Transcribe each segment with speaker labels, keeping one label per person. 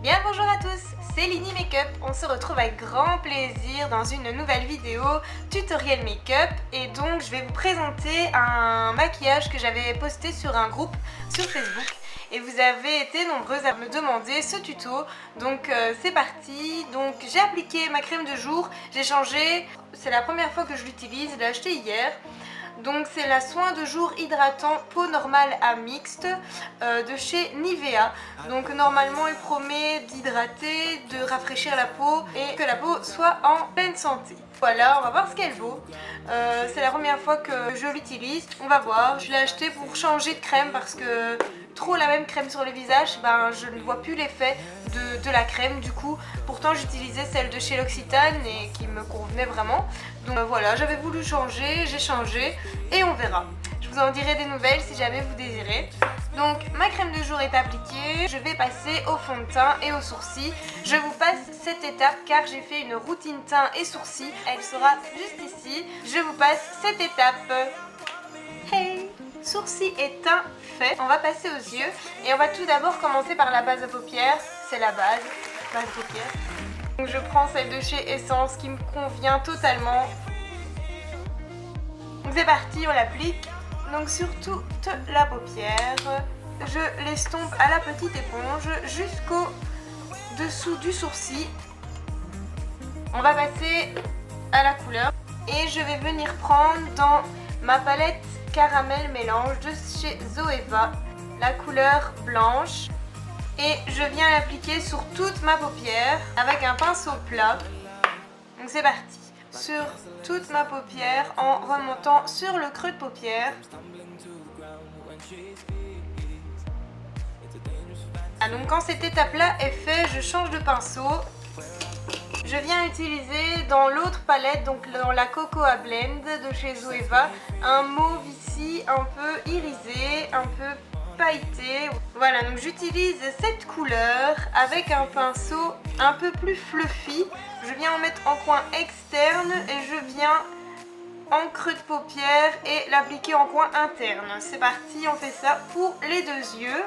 Speaker 1: Bien bonjour à tous, c'est Lini Makeup. On se retrouve avec grand plaisir dans une nouvelle vidéo tutoriel make-up et donc je vais vous présenter un maquillage que j'avais posté sur un groupe sur Facebook et vous avez été nombreuses à me demander ce tuto, donc c'est parti. Donc j'ai appliqué ma crème de jour, j'ai changé, c'est la première fois que je l'utilise, je l'ai acheté hier. Donc c'est la soin de jour hydratant peau normale à mixte de chez Nivea. Donc normalement il promet d'hydrater, de rafraîchir la peau et que la peau soit en pleine santé. Voilà, on va voir ce qu'elle vaut. C'est la première fois que je l'utilise. On va voir, je l'ai acheté pour changer de crème parce que trop la même crème sur le visage, je ne vois plus l'effet de la crème. Du coup, pourtant j'utilisais celle de chez L'Occitane et qui me convenait vraiment. Donc voilà, j'avais voulu changer, j'ai changé et on verra. Je vous en dirai des nouvelles si jamais vous désirez. Donc ma crème de jour est appliquée, je vais passer au fond de teint et aux sourcils. Je vous passe cette étape car j'ai fait une routine teint et sourcils, elle sera juste ici. Je vous passe cette étape. Hey! Sourcils et teint fait, on va passer aux yeux et on va tout d'abord commencer par la base de paupières, c'est la base de paupières. Donc je prends celle de chez Essence qui me convient totalement. Donc c'est parti, on l'applique. Donc sur toute la paupière, je l'estompe à la petite éponge jusqu'au dessous du sourcil. On va passer à la couleur et je vais venir prendre dans ma palette caramel mélange de chez Zoeva la couleur blanche et je viens l'appliquer sur toute ma paupière avec un pinceau plat. Donc c'est parti, sur toute ma paupière en remontant sur le creux de paupière. Donc quand cette étape là est faite, je change de pinceau. Je viens utiliser dans l'autre palette, donc dans la Cocoa Blend de chez Zoeva, un mauve ici un peu irisé, un peu pailleté. Voilà, donc j'utilise cette couleur avec un pinceau un peu plus fluffy. Je viens en mettre en coin externe et je viens en creux de paupière et l'appliquer en coin interne. C'est parti, on fait ça pour les deux yeux.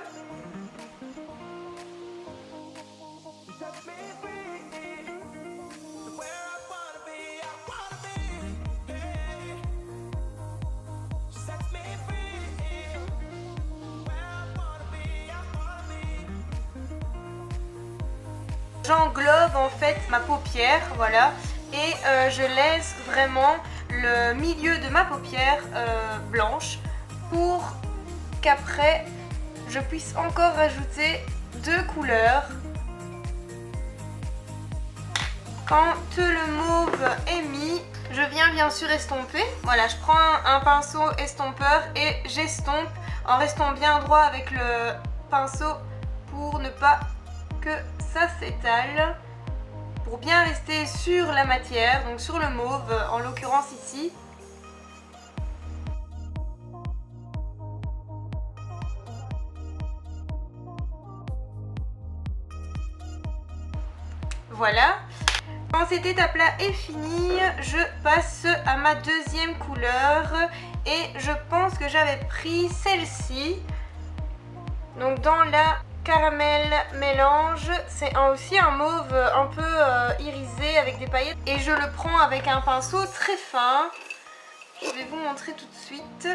Speaker 1: J'englobe en fait ma paupière, voilà, et je laisse vraiment le milieu de ma paupière blanche pour qu'après je puisse encore rajouter deux couleurs. Quand le mauve est mis, je viens bien sûr estomper. Voilà, je prends un pinceau estompeur et j'estompe en restant bien droit avec le pinceau pour ne pas que ça s'étale, pour bien rester sur la matière, donc sur le mauve en l'occurrence ici. Voilà. Quand cette étape là est finie, je passe à ma deuxième couleur et je pense que j'avais pris celle-ci, donc dans la caramel mélange, c'est aussi un mauve un peu irisé avec des paillettes et je le prends avec un pinceau très fin. Je vais vous montrer tout de suite.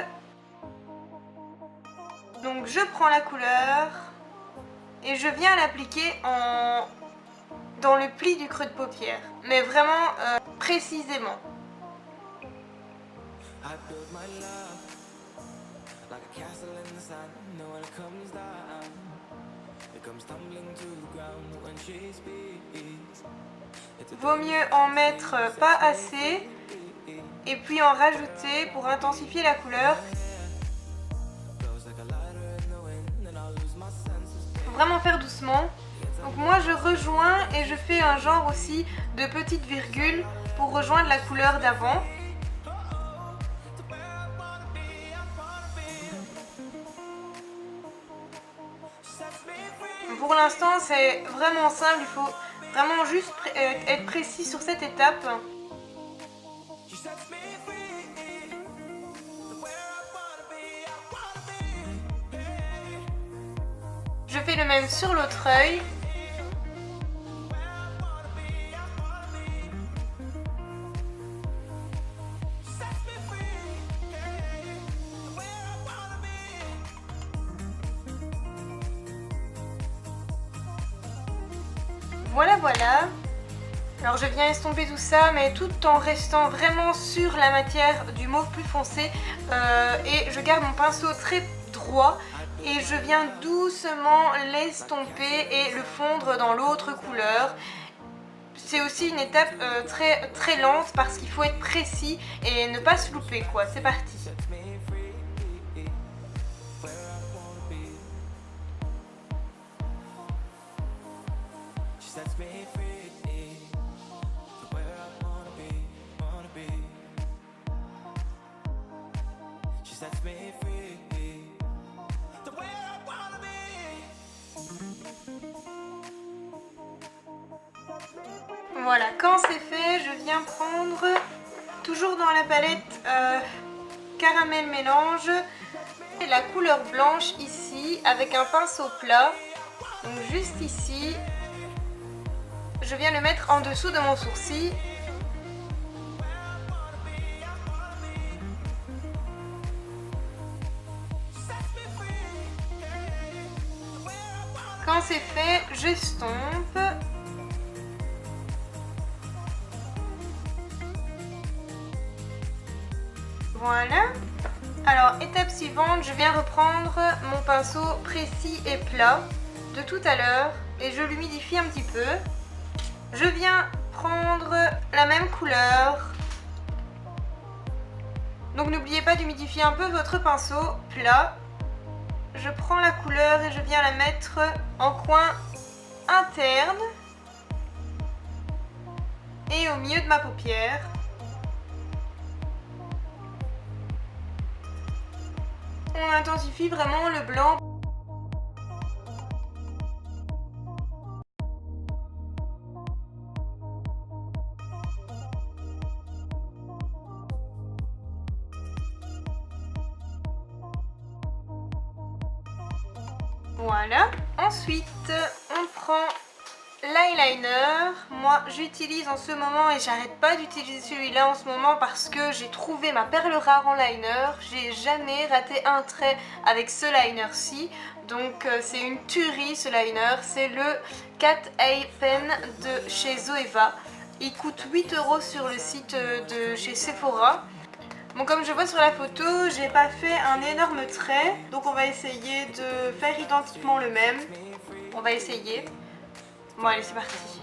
Speaker 1: Donc je prends la couleur et je viens l'appliquer dans le pli du creux de paupière, mais vraiment précisément. Vaut mieux en mettre pas assez et puis en rajouter pour intensifier la couleur. Faut vraiment faire doucement. Donc moi je rejoins et je fais un genre aussi de petite virgule pour rejoindre la couleur d'avant. Pour l'instant c'est vraiment simple, il faut vraiment juste être précis sur cette étape. Je fais le même sur l'autre œil. Voilà, voilà. Alors je viens estomper tout ça, mais tout en restant vraiment sur la matière du mauve plus foncé. Et je garde mon pinceau très droit et je viens doucement l'estomper et le fondre dans l'autre couleur. C'est aussi une étape très lente parce qu'il faut être précis et ne pas se louper quoi. C'est parti. Voilà, quand c'est fait, je viens prendre, toujours dans la palette caramel mélange, la couleur blanche ici avec un pinceau plat. Donc juste ici, je viens le mettre en dessous de mon sourcil. Quand c'est fait, j'estompe. Voilà. Alors, étape suivante, je viens reprendre mon pinceau précis et plat de tout à l'heure et je l'humidifie un petit peu. Je viens prendre la même couleur. Donc n'oubliez pas d'humidifier un peu votre pinceau plat. Je prends la couleur et je viens la mettre en coin interne et au milieu de ma paupière. On intensifie vraiment le blanc. Voilà. Ensuite, on prend l'eyeliner. Moi, j'utilise en ce moment, et j'arrête pas d'utiliser celui-là en ce moment parce que j'ai trouvé ma perle rare en liner. J'ai jamais raté un trait avec ce liner-ci. Donc, c'est une tuerie ce liner. C'est le Cat Eye Pen de chez Zoeva. Il coûte 8 € sur le site de chez Sephora. Bon, comme je vois sur la photo, j'ai pas fait un énorme trait, donc on va essayer de faire identiquement le même. On va essayer. Bon, allez, c'est parti.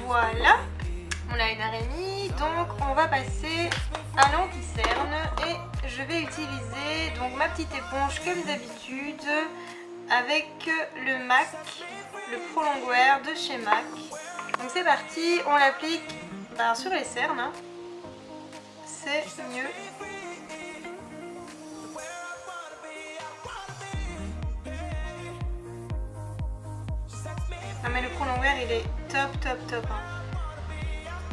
Speaker 1: Voilà, mon liner est mis, donc on va passer à l'anti-cerne et je vais utiliser donc ma petite éponge comme d'habitude avec le MAC, le Pro Longwear de chez MAC. Donc c'est parti, on l'applique sur les cernes, hein. C'est mieux. Ah mais le Pro Longwear il est top hein.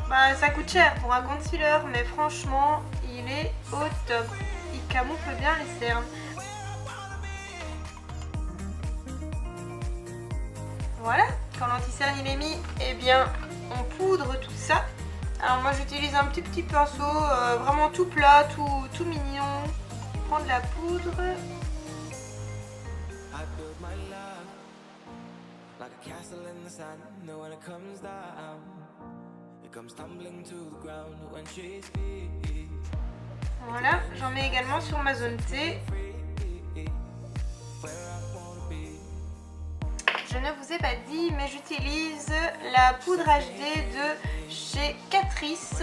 Speaker 1: Bah ça coûte cher pour un concealer, mais franchement il est au top. Il camoufle bien les cernes. Voilà, quand l'anti-cerne il est mis, eh bien on poudre tout ça. Alors moi j'utilise un petit pinceau vraiment tout plat, tout mignon. Je prends de la poudre. Voilà, j'en mets également sur ma zone T. Je ne vous ai pas dit, mais j'utilise la poudre HD de chez Catrice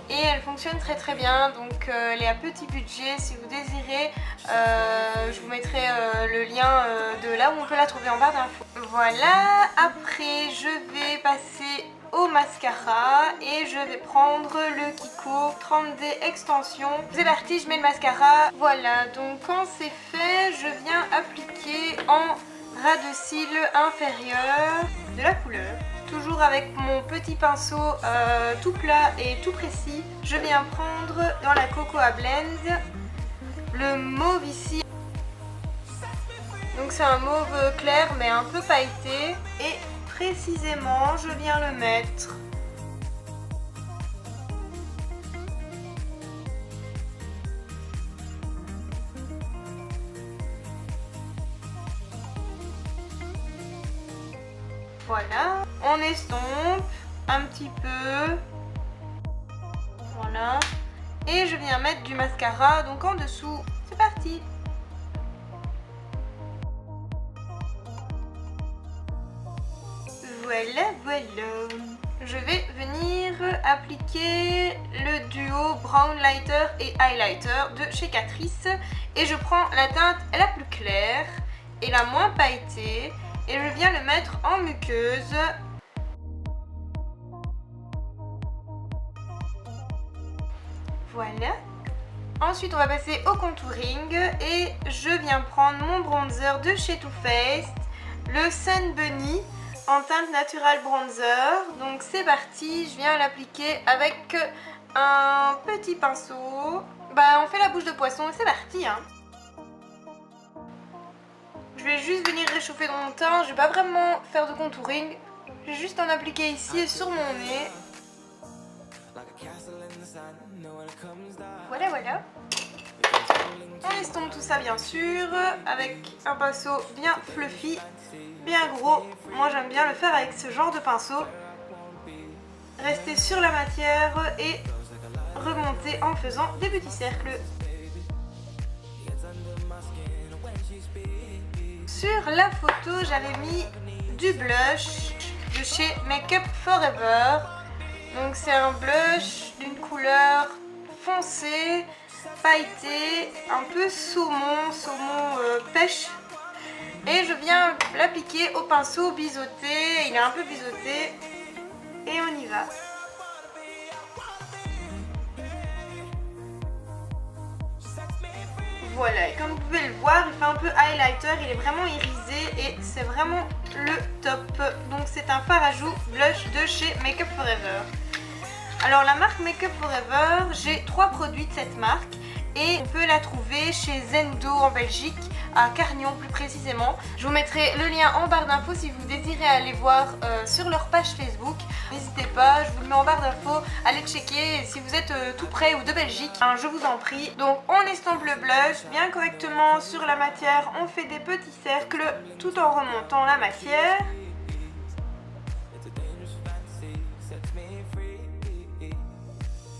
Speaker 1: et elle fonctionne très bien. Donc elle est à petit budget. Si vous désirez, je vous mettrai le lien de là où on peut la trouver en barre d'infos. Voilà, après je vais passer au mascara et je vais prendre le Kiko 30D Extension. C'est parti, je mets le mascara. Voilà, donc quand c'est fait, je viens appliquer en ras de cils inférieur de la couleur. Toujours avec mon petit pinceau tout plat et tout précis, je viens prendre dans la Cocoa Blend le mauve ici. Donc c'est un mauve clair mais un peu pailleté et précisément je viens le mettre Voilà, on estompe un petit peu. Voilà. Et je viens mettre du mascara donc en dessous. C'est parti. Voilà, voilà. Je vais venir appliquer le duo Brown Lighter et Highlighter de chez Catrice. Et je prends la teinte la plus claire et la moins pailletée. Et je viens le mettre en muqueuse. Voilà. Ensuite, on va passer au contouring et je viens prendre mon bronzer de chez Too Faced, le Sun Bunny en teinte naturelle bronzer. Donc c'est parti, je viens l'appliquer avec un petit pinceau. Bah, on fait la bouche de poisson et c'est parti, hein. Je vais juste venir réchauffer dans mon teint, je vais pas vraiment faire de contouring. Je vais juste en appliquer ici et sur mon nez. Voilà, voilà. On estompe tout ça bien sûr avec un pinceau bien fluffy, bien gros. Moi j'aime bien le faire avec ce genre de pinceau. Rester sur la matière et remonter en faisant des petits cercles. Sur la photo j'avais mis du blush de chez Make Up For Ever. Donc c'est un blush d'une couleur foncée, pailleté, un peu saumon pêche. Et je viens l'appliquer au pinceau biseauté, il est un peu biseauté. Et on y va. Voilà, et comme vous pouvez le voir, il fait un peu highlighter, il est vraiment irisé et c'est vraiment le top. Donc c'est un fard à joues blush de chez Make Up For Ever. Alors la marque Make Up For Ever, j'ai 3 produits de cette marque et on peut la trouver chez Zendo en Belgique, à Carnion plus précisément. Je vous mettrai le lien en barre d'infos si vous désirez aller voir sur leur page Facebook. N'hésitez pas, je vous le mets en barre d'infos, allez checker si vous êtes tout près ou de Belgique, hein, je vous en prie. Donc on estompe le blush bien correctement sur la matière, on fait des petits cercles tout en remontant la matière.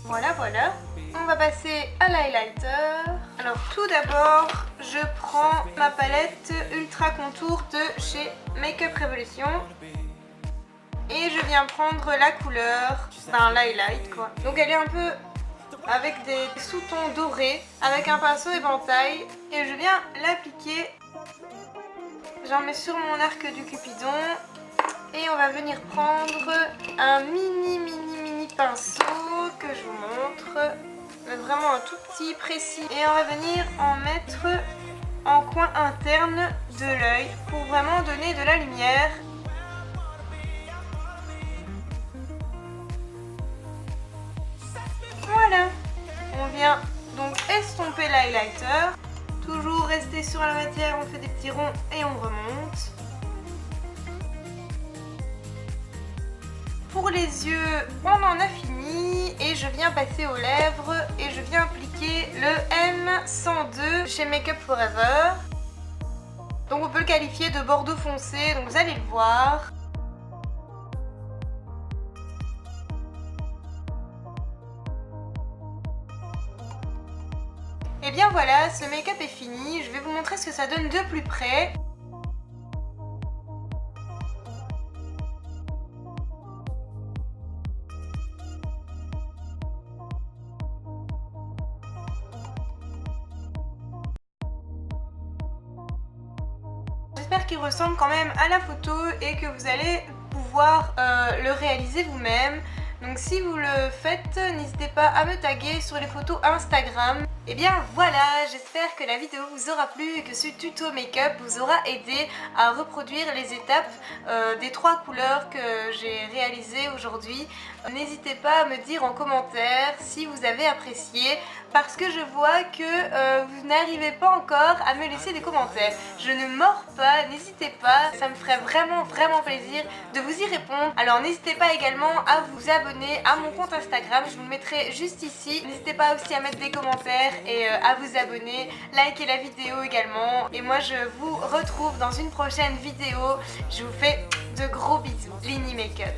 Speaker 1: Voilà, voilà. On va passer à l'highlighter. Alors tout d'abord, je prends ma palette Ultra Contour de chez Make Up Revolution. Et je viens prendre la couleur, enfin l'highlight quoi. Donc elle est un peu avec des sous-tons dorés, avec un pinceau éventail. Et je viens l'appliquer. J'en mets sur mon arc du Cupidon. Et on va venir prendre un mini pinceau que je vous montre, vraiment un tout petit précis, et on va venir en mettre en coin interne de l'œil pour vraiment donner de la lumière. Voilà, on vient donc estomper l'highlighter, toujours rester sur la matière, on fait des petits ronds et on remonte. Pour les yeux, on en a fini et je viens passer aux lèvres et je viens appliquer le M102 chez Make Up For Ever. Donc on peut le qualifier de bordeaux foncé, donc vous allez le voir. Et bien voilà, ce make-up est fini, je vais vous montrer ce que ça donne de plus près. J'espère qu'il ressemble quand même à la photo et que vous allez pouvoir le réaliser vous-même. Donc si vous le faites, n'hésitez pas à me taguer sur les photos Instagram. Et bien voilà, j'espère que la vidéo vous aura plu et que ce tuto make-up vous aura aidé à reproduire les étapes des 3 couleurs que j'ai réalisées aujourd'hui. N'hésitez pas à me dire en commentaire si vous avez apprécié, parce que je vois que vous n'arrivez pas encore à me laisser des commentaires. Je ne mords pas, n'hésitez pas, ça me ferait vraiment plaisir de vous y répondre. Alors n'hésitez pas également à vous abonner à mon compte Instagram, je vous le mettrai juste ici. N'hésitez pas aussi à mettre des commentaires et à vous abonner, liker la vidéo également. Et moi je vous retrouve dans une prochaine vidéo. Je vous fais De gros bisous, Lini Makeup.